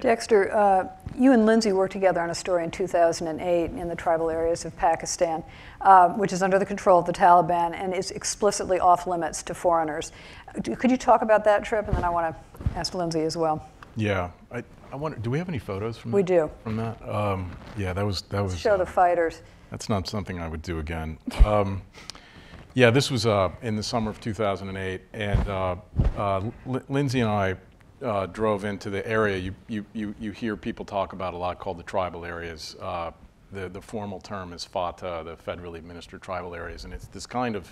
Dexter, you and Lynsey worked together on a story in 2008 in the tribal areas of Pakistan, which is under the control of the Taliban and is explicitly off limits to foreigners. Could you talk about that trip? And then I want to ask Lynsey as well. Yeah, I wonder, do we have any photos from We that? do. From that? Yeah, that was. Show the fighters. That's not something I would do again. Yeah, this was in the summer of 2008, and Lynsey and I drove into the area you hear people talk about a lot, called the tribal areas. The formal term is FOTA, the federally administered tribal areas, and it's this kind of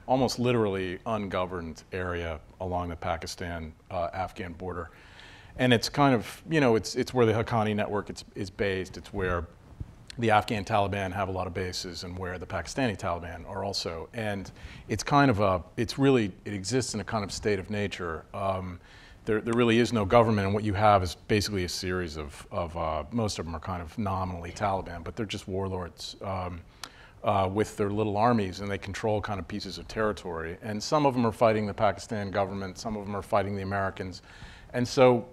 almost literally ungoverned area along the Pakistan-Afghan border. And it's kind of, you know, it's where the Haqqani network is based. It's where the Afghan Taliban have a lot of bases and where the Pakistani Taliban are also. And it's kind of it exists in a kind of state of nature. There really is no government, and what you have is basically a series of most of them are kind of nominally Taliban, but they're just warlords with their little armies, and they control kind of pieces of territory. And some of them are fighting the Pakistan government, some of them are fighting the Americans. And so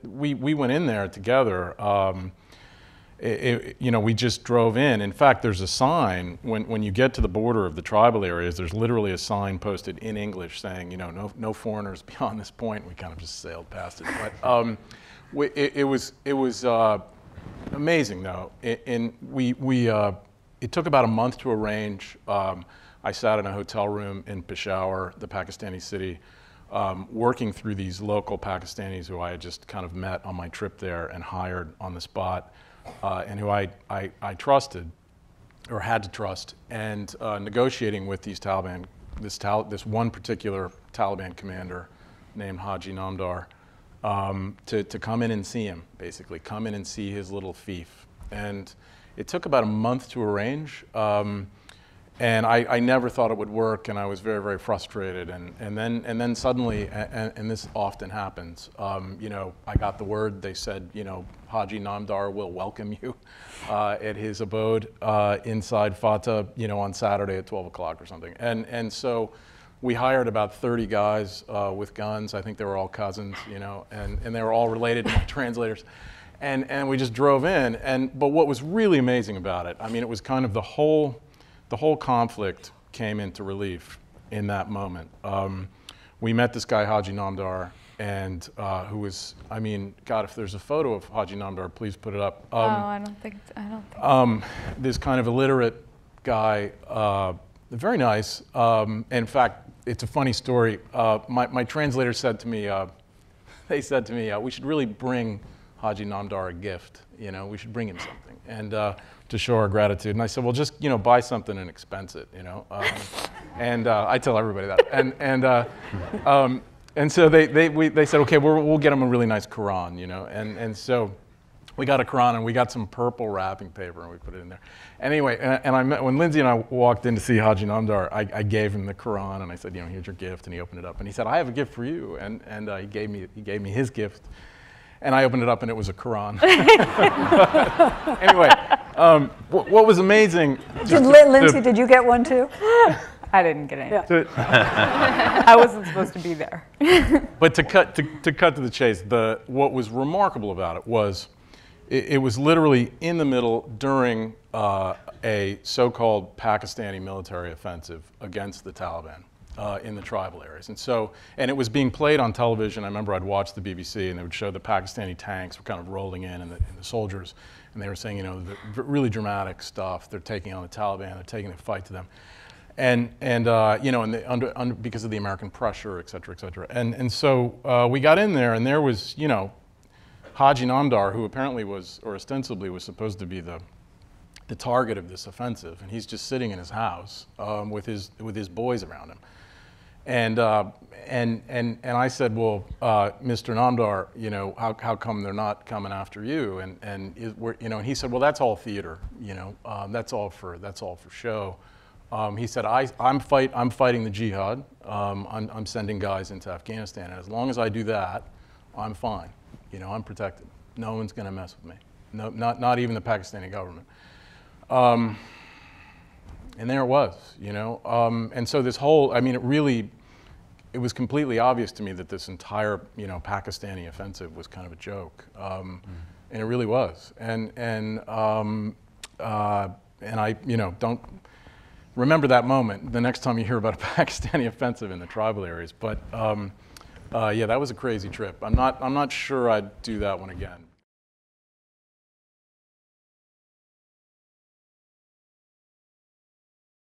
we went in there together. You know, we just drove in. In fact, there's a sign when you get to the border of the tribal areas. There's literally a sign posted in English saying, you know, no foreigners beyond this point. We kind of just sailed past it, but it was amazing though. It took about a month to arrange. I sat in a hotel room in Peshawar, the Pakistani city, working through these local Pakistanis who I had just kind of met on my trip there and hired on the spot. And who I trusted, or had to trust, and negotiating with these Taliban, this one particular Taliban commander named Haji Namdar, to come in and see him, basically, come in and see his little fief. And it took about a month to arrange, and I never thought it would work, and I was very, very frustrated. And then suddenly, and this often happens, you know, I got the word. They said, you know, Haji Namdar will welcome you at his abode inside FATA, you know, on Saturday at 12 o'clock or something. And so we hired about 30 guys with guns. I think they were all cousins, you know, and they were all related to my translators. And we just drove in. But what was really amazing about it, I mean, it was kind of the whole conflict came into relief in that moment. We met this guy, Haji Namdar, and who was, I mean, God, if there's a photo of Haji Namdar, please put it up. I don't think. This kind of illiterate guy, very nice. In fact, it's a funny story. My translator said to me, they said to me, we should really bring Haji Namdar a gift. You know, we should bring him something, and to show our gratitude. And I said, well, just, you know, buy something and expense it, you know. And I tell everybody that. And so they said, okay, we'll get him a really nice Quran, you know. And so we got a Quran, and we got some purple wrapping paper, and we put it in there. Anyway, and I met, when Lynsey and I walked in to see Haji Namdar, I gave him the Quran, and I said, you know, here's your gift. And he opened it up, and he said, I have a gift for you. And he gave me his gift. And I opened it up, and it was a Quran. Anyway, what was amazing... Lynsey, did you get one too? I didn't get any. Yeah. I wasn't supposed to be there. But to cut to the chase, what was remarkable about it was it was literally in the middle during a so-called Pakistani military offensive against the Taliban. In the tribal areas. And it was being played on television. I remember I'd watch the BBC, and they would show the Pakistani tanks were kind of rolling in, and the soldiers, and they were saying, you know, the really dramatic stuff. They're taking on the Taliban, they're taking the fight to them. And you know, and because of the American pressure, et cetera, et cetera. And so we got in there, and there was, you know, Haji Namdar, who apparently was, or ostensibly was supposed to be the target of this offensive, and he's just sitting in his house with his boys around him. And I said, well, Mr. Namdar, you know, how come they're not coming after you? You know, and he said, well, that's all theater, you know, that's all for show. He said, I'm fighting the jihad. I'm sending guys into Afghanistan, and as long as I do that, I'm fine. You know, I'm protected. No one's going to mess with me. No, not even the Pakistani government. And there it was, you know. And so this whole, I mean, it really, it was completely obvious to me that this entire, Pakistani offensive was kind of a joke, and it really was. And I, don't remember that moment the next time you hear about a Pakistani offensive in the tribal areas. But yeah, that was a crazy trip. I'm not sure I'd do that one again.